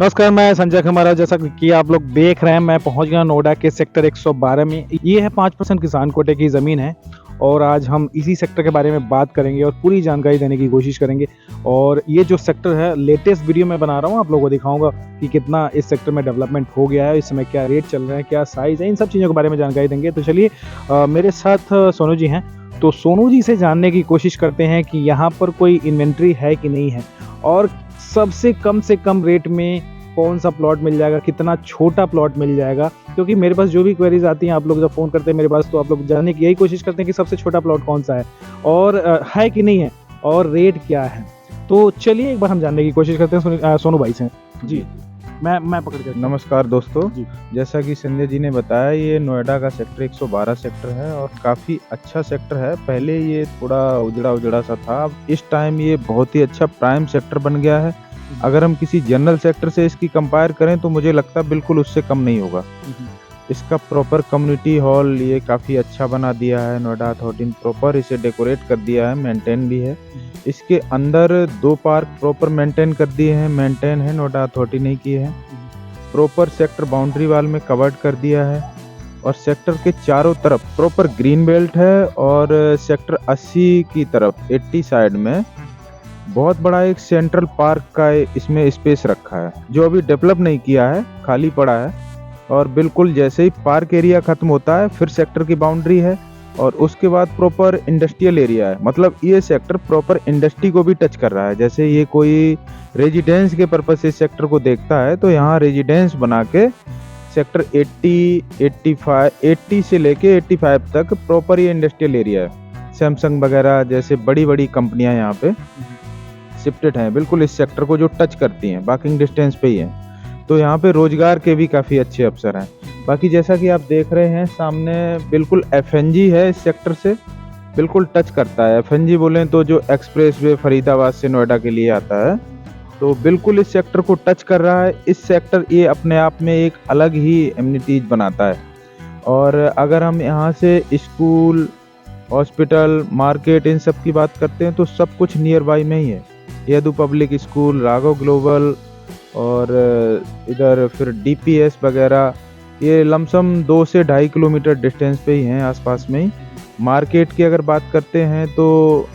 नमस्कार, मैं संजय खमारा। जैसा कि आप लोग देख रहे हैं, मैं पहुंच गया नोएडा के सेक्टर 112 में। ये है 5% किसान कोटे की ज़मीन है और आज हम इसी सेक्टर के बारे में बात करेंगे और पूरी जानकारी देने की कोशिश करेंगे। और ये जो सेक्टर है, लेटेस्ट वीडियो मैं बना रहा हूँ, आप लोगों को दिखाऊंगा कि कितना इस सेक्टर में डेवलपमेंट हो गया है, इस समय क्या रेट चल रहे हैं, क्या साइज़ है, इन सब चीज़ों के बारे में जानकारी देंगे। तो चलिए, मेरे साथ सोनू जी हैं, तो सोनू जी से जानने की कोशिश करते हैं कि यहाँ पर कोई इन्वेंट्री है कि नहीं है और सबसे कम से कम रेट में कौन सा प्लॉट मिल जाएगा, कितना छोटा प्लॉट मिल जाएगा। क्योंकि मेरे पास जो भी क्वेरीज आती हैं, आप लोग जब फ़ोन करते हैं मेरे पास, तो आप लोग जानने की यही कोशिश करते हैं कि सबसे छोटा प्लॉट कौन सा है और है कि नहीं है और रेट क्या है। तो चलिए एक बार हम जानने की कोशिश करते हैं सोनू भाई से। जी, मैं पकड़ के। नमस्कार दोस्तों जी। जैसा कि संजय जी ने बताया, ये नोएडा का सेक्टर 112 सेक्टर है और काफ़ी अच्छा सेक्टर है। पहले ये थोड़ा उजड़ा सा था, अब इस टाइम ये बहुत ही अच्छा प्राइम सेक्टर बन गया है। अगर हम किसी जनरल सेक्टर से इसकी कंपेयर करें तो मुझे लगता है बिल्कुल उससे कम नहीं होगा। इसका प्रॉपर कम्युनिटी हॉल ये काफ़ी अच्छा बना दिया है नोएडा अथॉरिटी ने, प्रॉपर इसे डेकोरेट कर दिया है, मेंटेन भी है। इसके अंदर 2 पार्क प्रॉपर मेंटेन कर दिए हैं, मेंटेन है, नोएडा अथॉरिटी नहीं किए हैं। प्रॉपर सेक्टर बाउंड्री वाल में कवर्ड कर दिया है और सेक्टर के चारों तरफ प्रॉपर ग्रीन बेल्ट है। और सेक्टर 80 की तरफ 80 साइड में बहुत बड़ा एक सेंट्रल पार्क का इसमें स्पेस रखा है, जो अभी डेवलप नहीं किया है, खाली पड़ा है। और बिल्कुल जैसे ही पार्क एरिया खत्म होता है फिर सेक्टर की बाउंड्री है और उसके बाद प्रॉपर इंडस्ट्रियल एरिया है। मतलब ये सेक्टर प्रॉपर इंडस्ट्री को भी टच कर रहा है। जैसे ये कोई रेजिडेंस के पर्पज से इस सेक्टर को देखता है तो यहाँ रेजिडेंस बना के सेक्टर 80 से लेके 85 तक प्रॉपर ये इंडस्ट्रियल एरिया है। सैमसंग वगैरह जैसे बड़ी बड़ी कंपनियां यहाँ पे शिफ्टेड हैं, बिल्कुल इस सेक्टर को जो टच करती हैं, वॉकिंग डिस्टेंस पे ही हैं। तो यहाँ पे रोजगार के भी काफ़ी अच्छे अवसर हैं। बाकी जैसा कि आप देख रहे हैं सामने, बिल्कुल एफएनजी है, इस सेक्टर से बिल्कुल टच करता है। एफएनजी बोलें तो जो एक्सप्रेस वे फरीदाबाद से नोएडा के लिए आता है, तो बिल्कुल इस सेक्टर को टच कर रहा है। इस सेक्टर ये अपने आप में एक अलग ही एमिनिटीज बनाता है। और अगर हम यहाँ से स्कूल, हॉस्पिटल, मार्केट, इन सब की बात करते हैं तो सब कुछ नियर बाई में ही है। Yadu public school, Raghav global और इधर फिर डीपीएस वगैरह, ये लमसम 2 से 2.5 किलोमीटर डिस्टेंस पे ही हैं, आसपास में ही। मार्केट की अगर बात करते हैं तो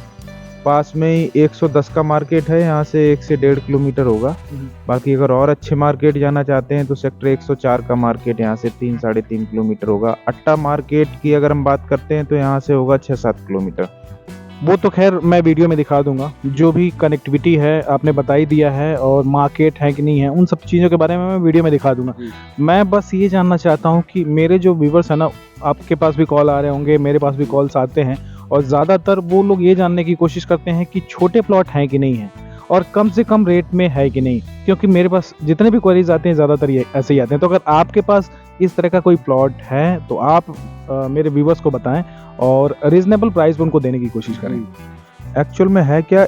पास में ही 110 का मार्केट है, यहाँ से 1 से 1.5 किलोमीटर होगा। बाकी अगर और अच्छे मार्केट जाना चाहते हैं तो सेक्टर 104 का मार्केट यहाँ से 3-3.5 किलोमीटर होगा। अट्टा मार्केट की अगर हम बात करते हैं तो यहाँ से होगा 6-7 किलोमीटर। वो तो खैर मैं वीडियो में दिखा दूंगा, जो भी कनेक्टिविटी है आपने बता ही दिया है, और मार्केट है कि नहीं है उन सब चीज़ों के बारे में मैं वीडियो में दिखा दूंगा। मैं बस ये जानना चाहता हूँ कि मेरे जो व्यूवर्स हैं ना, आपके पास भी कॉल आ रहे होंगे, मेरे पास भी कॉल्स आते हैं, और ज़्यादातर वो लोग ये जानने की कोशिश करते हैं कि छोटे प्लॉट हैं कि नहीं हैं और कम से कम रेट में है कि नहीं। क्योंकि मेरे पास जितने भी क्वेरीज आते हैं ज़्यादातर ये ऐसे ही आते हैं। तो अगर आपके पास इस तरह का कोई प्लॉट है तो आप मेरे व्यूवर्स को बताएं और रीजनेबल प्राइस पर उनको देने की कोशिश करें। एक्चुअल में है क्या,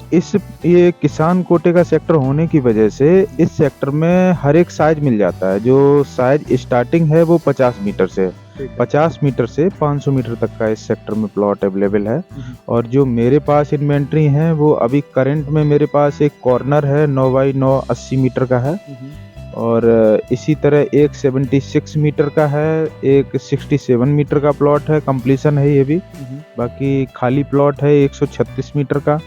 ये किसान कोटे का सेक्टर होने की वजह से इस सेक्टर में हर एक साइज मिल जाता है। जो साइज स्टार्टिंग है वो 50 मीटर से 50 मीटर से 500 मीटर तक का इस सेक्टर में प्लॉट अवेलेबल है। और जो मेरे पास इन्वेंट्री है वो अभी करंट में मेरे पास एक कॉर्नर है 9 बाई 9 80 मीटर का है, और इसी तरह एक 76 मीटर का है, एक 67 मीटर का प्लॉट है, कंप्लीशन है ये भी। बाकी खाली प्लॉट है 136 मीटर का,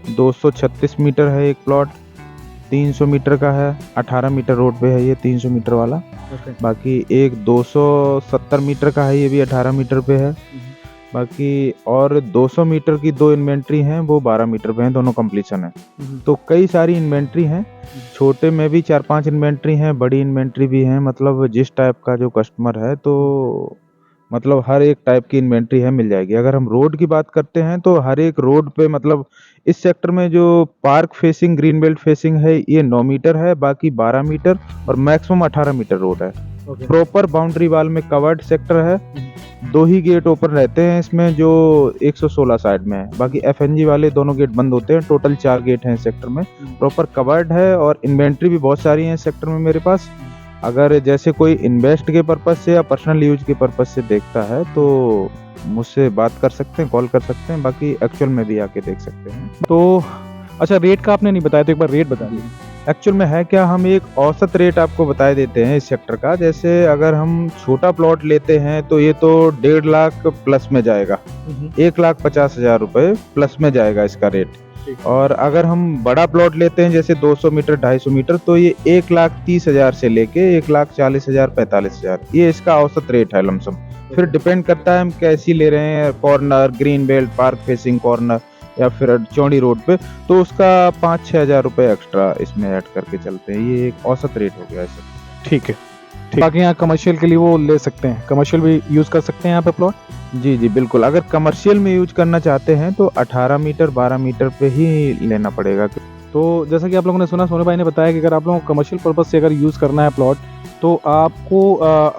236 मीटर है एक प्लॉट, 300 मीटर का है, 18 मीटर रोड पे है ये 300 मीटर वाला। बाकी एक 270 मीटर का है, ये भी 18 मीटर पे है। बाकी और 200 मीटर की 2 इन्वेंट्री हैं, वो 12 मीटर पे हैं, दोनों कंप्लीशन है। तो कई सारी इन्वेंट्री हैं, छोटे में भी 4-5 इन्वेंट्री हैं, बड़ी इन्वेंट्री भी हैं। मतलब जिस टाइप का जो कस्टमर है, तो मतलब हर एक टाइप की इन्वेंट्री है, मिल जाएगी। अगर हम रोड की बात करते हैं तो हर एक रोड पे, मतलब इस सेक्टर में जो park facing, green belt facing है, ये 9 मीटर है, बाकी 12 मीटर और मैक्सिमम 18 मीटर रोड है। प्रॉपर बाउंड्री वाल में कवर्ड सेक्टर है। 2 ही गेट ओपन रहते हैं इसमें, जो 116 साइड में है। बाकी एफएनजी वाले दोनों गेट बंद होते हैं। टोटल 4 गेट हैं इस सेक्टर में। प्रॉपर कवर्ड है और इन्वेंट्री भी बहुत सारी है इस सेक्टर में मेरे पास। अगर जैसे कोई इन्वेस्ट के पर्पज से या पर्सनल यूज के पर्पज से देखता है तो मुझसे बात कर सकते हैं, कॉल कर सकते हैं। बाकी एक्चुअल में भी आके देख सकते हैं। तो अच्छा, रेट का आपने नहीं बताया, तो एक बार रेट बता दीजिए। एक्चुअल में है क्या, हम एक औसत रेट आपको बता देते हैं इस सेक्टर का। जैसे अगर हम छोटा प्लॉट लेते हैं तो ये तो 1.5 लाख प्लस में जाएगा, 1,50,000 रुपए प्लस में जाएगा इसका रेट। ठीक। और अगर हम बड़ा प्लॉट लेते हैं जैसे 200 मीटर 250 मीटर तो ये 1,30,000 से लेके 1,40,000 45,000 ये इसका औसत रेट है लमसम। फिर डिपेंड करता है हम कैसी ले रहे हैं, corner, green belt, park facing corner या फिर चौड़ी रोड पे, तो उसका 5-6 हज़ार रुपये एक्स्ट्रा इसमें ऐड करके चलते हैं। ये एक औसत रेट हो गया है सर। ठीक है, ठीक। बाकी यहाँ कमर्शियल के लिए वो ले सकते हैं, कमर्शियल भी यूज़ कर सकते हैं यहाँ पे प्लॉट। जी जी बिल्कुल, अगर कमर्शियल में यूज करना चाहते हैं तो 18 मीटर 12 मीटर पे ही लेना पड़ेगा। तो जैसा कि आप लोगों ने सुना, सोनू भाई ने बताया कि अगर आप लोगों को कमर्शियल पर्पज से अगर यूज़ करना है प्लॉट तो आपको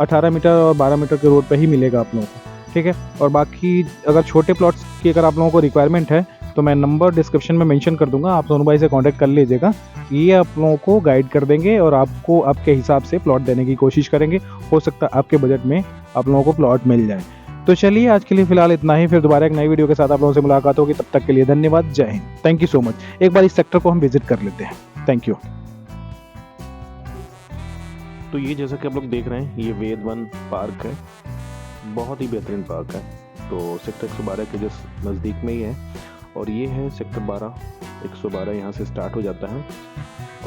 18 मीटर और 12 मीटर के रोड पे ही मिलेगा आप लोगों को, ठीक है। और बाकी अगर छोटे प्लॉट्स की अगर आप लोगों को रिक्वायरमेंट है तो मैं नंबर डिस्क्रिप्शन में मेंशन कर दूंगा, आप सोनू भाई से कांटेक्ट कर लीजिएगा। ये आप लोगों को गाइड कर देंगे और आपको आपके हिसाब से प्लॉट देने की कोशिश करेंगे। हो सकता है आपके बजट में आप लोगों को प्लॉट मिल जाए। तो चलिए आज के लिए फिलहाल इतना ही, फिर दोबारा एक नई वीडियो के साथ आप लोगों से मुलाकात होगी। तब तक के लिए धन्यवाद, जय Hind, thank you so much. एक बार इस सेक्टर को हम विजिट कर लेते हैं। Thank you. तो ये जैसा कि आप लोग देख रहे हैं, ये वेद वन पार्क है, बहुत ही बेहतरीन पार्क है। तो सेक्टर 112 के जस्ट नज़दीक में ही है और ये है सेक्टर 12। 112 यहाँ से स्टार्ट हो जाता है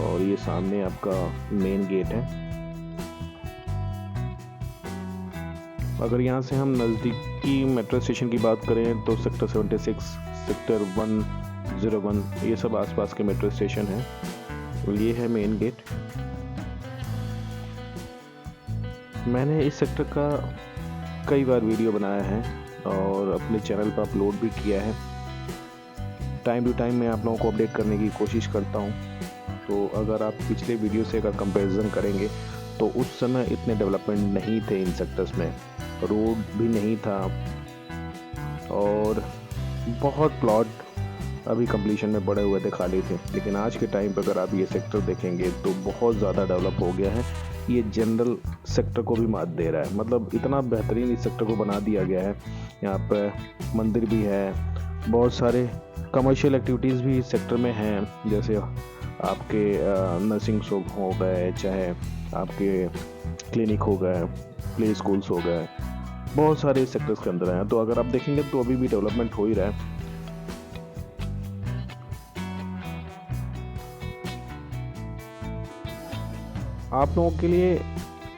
और ये सामने आपका मेन गेट है। अगर यहाँ से हम नज़दीकी मेट्रो स्टेशन की बात करें तो सेक्टर 76, सेक्टर 101 ये सब आसपास के मेट्रो स्टेशन हैं। तो ये है मेन गेट। मैंने इस सेक्टर का कई बार वीडियो बनाया है और अपने चैनल पर अपलोड भी किया है। टाइम टू टाइम मैं आप लोगों को अपडेट करने की कोशिश करता हूँ। तो अगर आप पिछले वीडियो से अगर कंपैरिजन करेंगे तो उस समय इतने डेवलपमेंट नहीं थे इन सेक्टर्स में, रोड भी नहीं था और बहुत प्लॉट अभी कंप्लीशन में पड़े हुए थे, खाली थे। लेकिन आज के टाइम पर अगर आप ये सेक्टर देखेंगे तो बहुत ज़्यादा डेवलप हो गया है। ये जनरल सेक्टर को भी मात दे रहा है, मतलब इतना बेहतरीन इस सेक्टर को बना दिया गया है। यहाँ पर मंदिर भी है, बहुत सारे कमर्शियल एक्टिविटीज़ भी इस सेक्टर में हैं, जैसे आपके नर्सिंग शॉप हो गए, चाहे आपके क्लिनिक हो गए, प्ले स्कूल्स हो गए, बहुत सारे सेक्टर्स के अंदर हैं। तो अगर आप देखेंगे तो अभी भी डेवलपमेंट हो ही रहा है। आप लोगों के लिए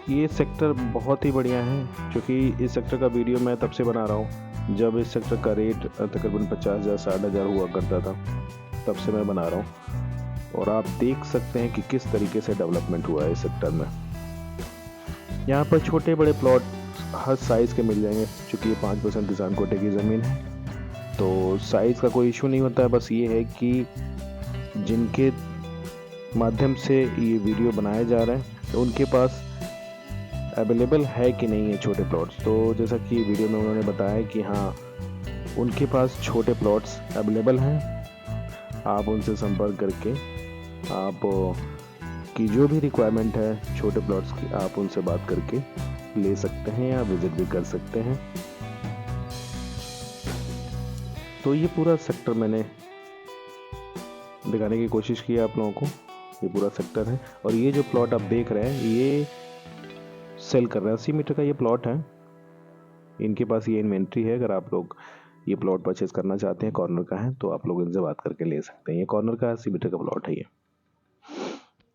ये सेक्टर बहुत ही बढ़िया है, क्योंकि इस सेक्टर का वीडियो मैं तब से बना रहा हूँ जब इस सेक्टर का रेट तकरीबन 50,000 60,000 हुआ करता था, तब से मैं बना रहा हूँ। और आप देख सकते हैं कि किस तरीके से डेवलपमेंट हुआ है इस सेक्टर में। यहाँ पर छोटे बड़े प्लॉट हर साइज़ के मिल जाएंगे, क्योंकि ये 5% किसान कोटे की ज़मीन है। तो साइज़ का कोई इशू नहीं होता है, बस ये है कि जिनके माध्यम से ये वीडियो बनाए जा रहे हैं तो उनके पास अवेलेबल है कि नहीं है छोटे प्लॉट्स। तो जैसा कि वीडियो में उन्होंने बताया कि हाँ, उनके पास छोटे प्लॉट्स अवेलेबल हैं। आप उनसे संपर्क करके आप की जो भी रिक्वायरमेंट है छोटे प्लॉट्स की, आप उनसे बात करके ले सकते हैं या विजिट भी कर सकते हैं। तो ये पूरा सेक्टर मैंने दिखाने की कोशिश की है आप लोगों को। ये पूरा सेक्टर है और ये जो प्लॉट आप देख रहे हैं ये सेल कर रहे हैं। 80 मीटर का ये प्लॉट है, इनके पास ये इन्वेंट्री है। अगर आप लोग ये प्लॉट परचेज करना चाहते हैं, कॉर्नर का है, तो आप लोग इनसे बात करके ले सकते हैं। ये कॉर्नर का 80 मीटर का प्लॉट है ये।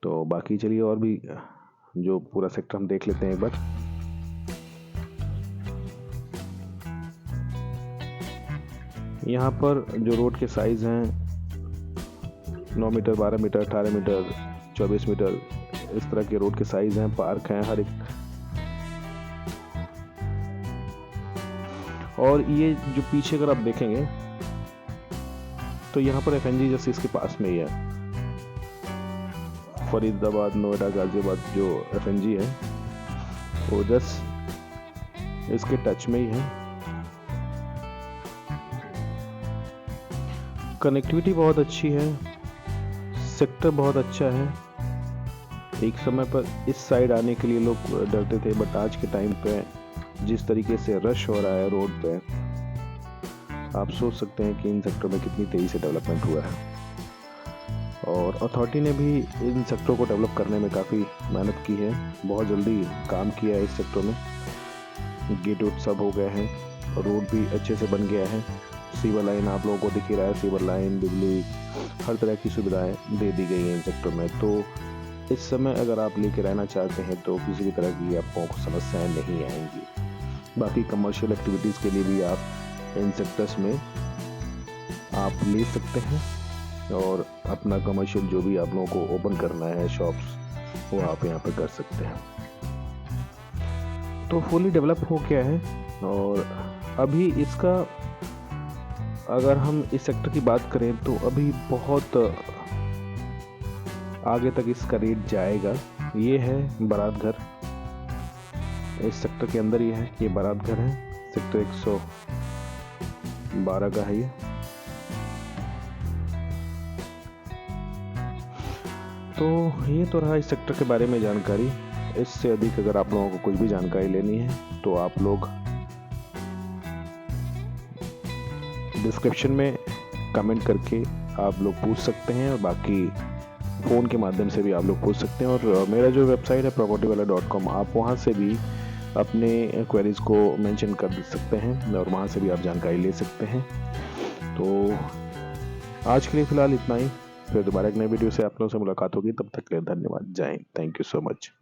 तो बाकी चलिए और भी जो पूरा सेक्टर हम देख लेते हैं एक बार। यहाँ पर जो रोड के साइज हैं 9 मीटर 12 मीटर 18 मीटर 24 मीटर इस तरह के रोड के साइज हैं। पार्क हैं हर एक। और ये जो पीछे अगर आप देखेंगे तो यहाँ पर FNG जैसे इसके पास में ही है। फरीदाबाद, नोएडा, गाजियाबाद जो FNG है वो जस्ट इसके टच में ही है। कनेक्टिविटी बहुत अच्छी है, सेक्टर बहुत अच्छा है। एक समय पर इस साइड आने के लिए लोग डरते थे, बट आज के टाइम पे जिस तरीके से रश हो रहा है रोड पे, आप सोच सकते हैं कि इन सेक्टर में कितनी तेज़ी से डेवलपमेंट हुआ है। और अथॉरिटी ने भी इन सेक्टरों को डेवलप करने में काफ़ी मेहनत की है, बहुत जल्दी काम किया है इस सेक्टर में। गेट वेट सब हो गए हैं, रोड भी अच्छे से बन गया है, सीवर लाइन आप लोगों को दिख ही रहा है, सीवर लाइन, बिजली, हर तरह की सुविधाएं दे दी गई हैं इन सेक्टर में। तो इस समय अगर आप लेके रहना चाहते हैं तो किसी भी तरह की आपको समस्याएं नहीं आएंगी। बाकी कमर्शियल एक्टिविटीज़ के लिए भी आप इन सेक्टर्स में आप ले सकते हैं और अपना कमर्शियल जो भी आप लोगों को ओपन करना है शॉप्स, वो आप यहाँ पर कर सकते हैं। तो फुली डेवलप हो गया है और अभी इसका अगर हम इस सेक्टर की बात करें तो अभी बहुत आगे तक इसका रेट जाएगा। ये है बारात घर, इस सेक्टर के अंदर ही है, ये बारात घर है, सेक्टर 112 का है ये। तो ये तो रहा इस सेक्टर के बारे में जानकारी। इससे अधिक अगर आप लोगों को कुछ भी जानकारी लेनी है तो आप लोग डिस्क्रिप्शन में कमेंट करके आप लोग पूछ सकते हैं और बाकी फ़ोन के माध्यम से भी आप लोग पूछ सकते हैं। और मेरा जो वेबसाइट है propertywala.com, आप वहाँ से भी अपने क्वेरीज को मेंशन कर सकते हैं और वहाँ से भी आप जानकारी ले सकते हैं। तो आज के लिए फ़िलहाल इतना ही, फिर दोबारा एक नए वीडियो से आप लोगों से मुलाकात होगी। तब तक के लिए धन्यवाद। जय Hind. Thank you so much.